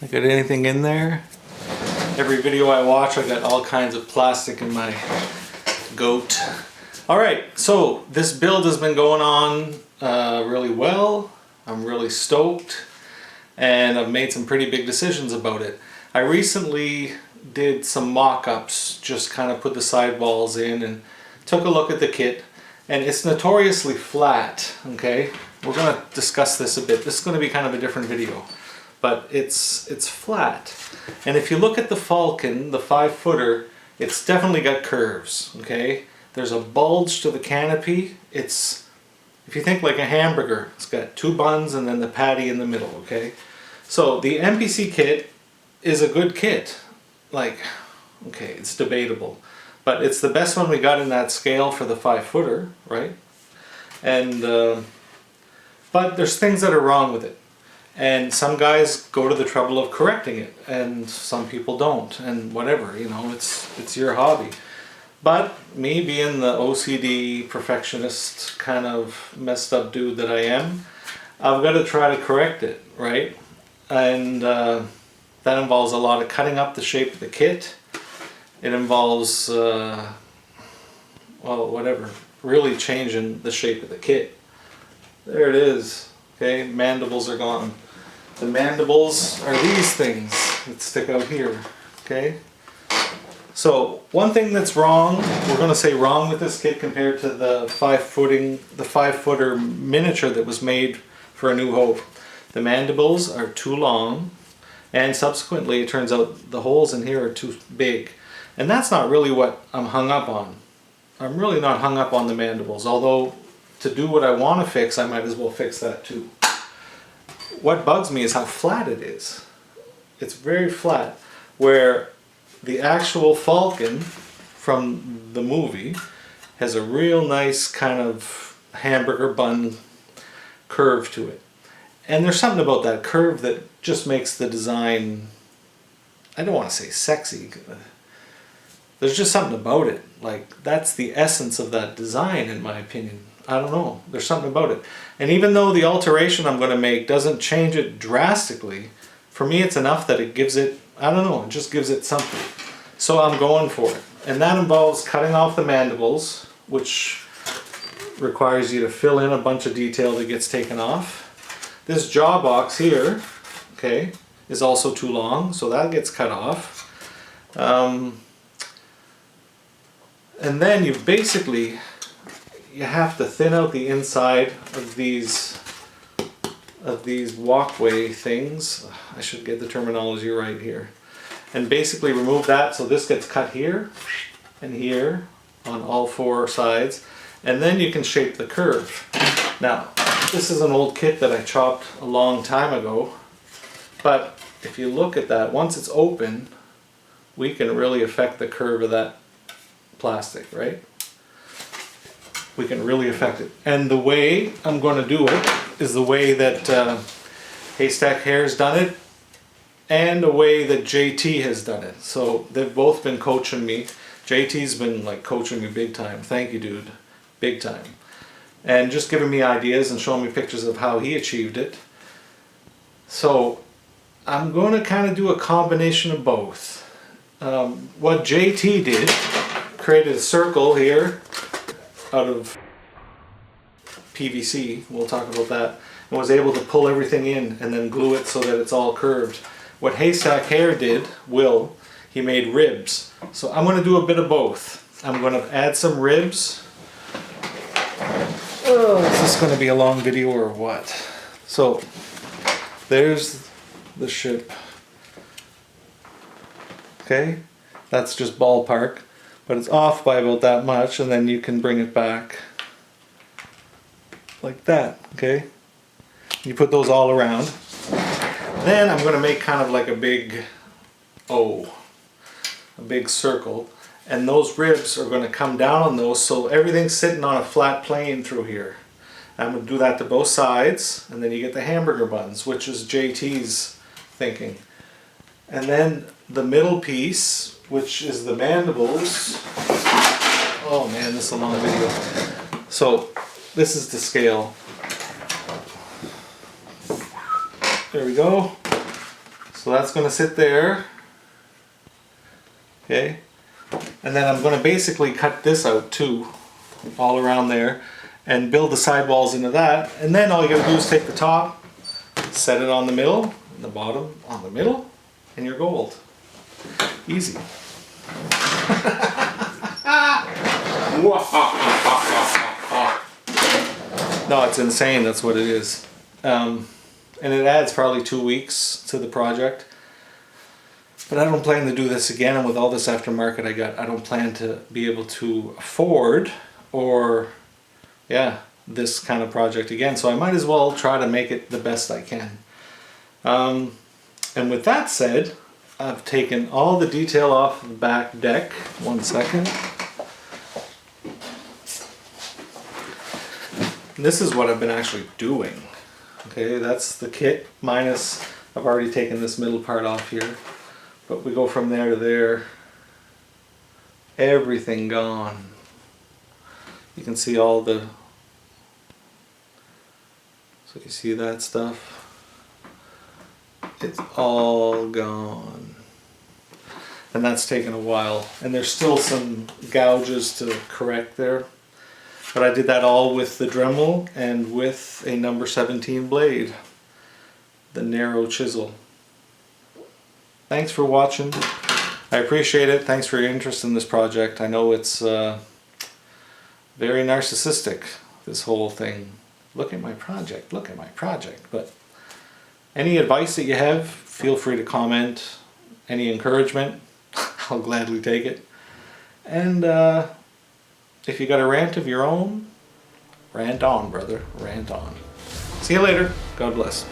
I got anything in there? Every video I watch, I got all kinds of plastic in my goat. Alright, so this build has been going on really well. I'm really stoked, and I've made some pretty big decisions about it. I recently did some mock-ups, just kind of put the sidewalls in and took a look at the kit, and it's notoriously flat, okay? We're going to discuss this a bit. This is going to be kind of a different video, but it's flat. And if you look at the Falcon, the 5-footer, it's definitely got curves, okay? There's a bulge to the canopy. It's, if you think like a hamburger, it's got 2 buns and then the patty in the middle, okay? So the MPC kit is a good kit. Like, okay, it's debatable, but it's the best one we got in that scale for the 5-footer, right? And but there's things that are wrong with it, and some guys go to the trouble of correcting it, and some people don't, and whatever, you know, it's your hobby. But me being the OCD perfectionist kind of messed up dude that I am, I've got to try to correct it, right? And that involves a lot of cutting up the shape of the kit. It involves, well, whatever, really changing the shape of the kit. There it is, okay, mandibles are gone. The mandibles are these things that stick out here, okay? So one thing that's wrong, we're going to say wrong with this kit compared to the 5-footer miniature that was made for A New Hope. The mandibles are too long, and subsequently it turns out the holes in here are too big. And that's not really what I'm hung up on. I'm really not hung up on the mandibles, although to do what I want to fix, I might as well fix that too. What bugs me is how flat it is. It's very flat, where the actual Falcon from the movie has a real nice kind of hamburger bun curve to it. And there's something about that curve that just makes the design, I don't want to say sexy, there's just something about it. Like, that's the essence of that design, in my opinion. I don't know, there's something about it. And even though the alteration I'm going to make doesn't change it drastically, for me it's enough that it gives it, I don't know, it just gives it something. So I'm going for it. And that involves cutting off the mandibles, which requires you to fill in a bunch of detail that gets taken off. This jaw box here, okay, is also too long, so that gets cut off. And then you basically, you have to thin out the inside of these walkway things. I should get the terminology right here. And basically remove that, so this gets cut here and here on all 4 sides, and then you can shape the curve. Now, this is an old kit that I chopped a long time ago, but if you look at that, once it's open, we can really affect the curve of that plastic, right? We can really affect it. And the way I'm going to do it is the way that Haystack Hair's done it, and the way that JT has done it. So they've both been coaching me. JT's been like coaching me big time. Thank you, dude. Big time. And just giving me ideas and showing me pictures of how he achieved it. So I'm going to kind of do a combination of both. What JT did, created a circle here out of PVC, we'll talk about that, and was able to pull everything in and then glue it so that it's all curved. What Haystack Hair did, he made ribs. So I'm going to do a bit of both. I'm going to add some ribs. Oh, is this going to be a long video or what? So there's the ship. Okay, that's just ballpark, but it's off by about that much, and then you can bring it back like that, okay? You put those all around. Then I'm going to make kind of like a big O, a big circle, and those ribs are going to come down on those, so everything's sitting on a flat plane through here. I'm going to do that to both sides, and then you get the hamburger buns, which is JT's thinking. And then the middle piece, which is the mandibles. Oh man, this is a long video. So this is the scale. There we go. So that's going to sit there. Okay. And then I'm going to basically cut this out too, all around there, and build the sidewalls into that. And then all you got to do is take the top, set it on the middle, and the bottom on the middle, and you're gold. Easy. No, it's insane. That's what it is. And it adds probably 2 weeks to the project. But I don't plan to do this again, and with all this aftermarket I got, I don't plan to be able to afford this kind of project again. So I might as well try to make it the best I can. And with that said, I've taken all the detail off the back deck. 1 second. And this is what I've been actually doing. Okay, that's the kit minus, I've already taken this middle part off here. But we go from there to there. Everything gone. You can see all the, so you see that stuff? It's all gone. And that's taken a while. And there's still some gouges to correct there. But I did that all with the Dremel and with a number 17 blade. The narrow chisel. Thanks for watching. I appreciate it. Thanks for your interest in this project. I know it's very narcissistic, this whole thing. Look at my project, look at my project. But any advice that you have, feel free to comment. Any encouragement, I'll gladly take it. And if you got a rant of your own, rant on, brother, rant on. See you later. God bless.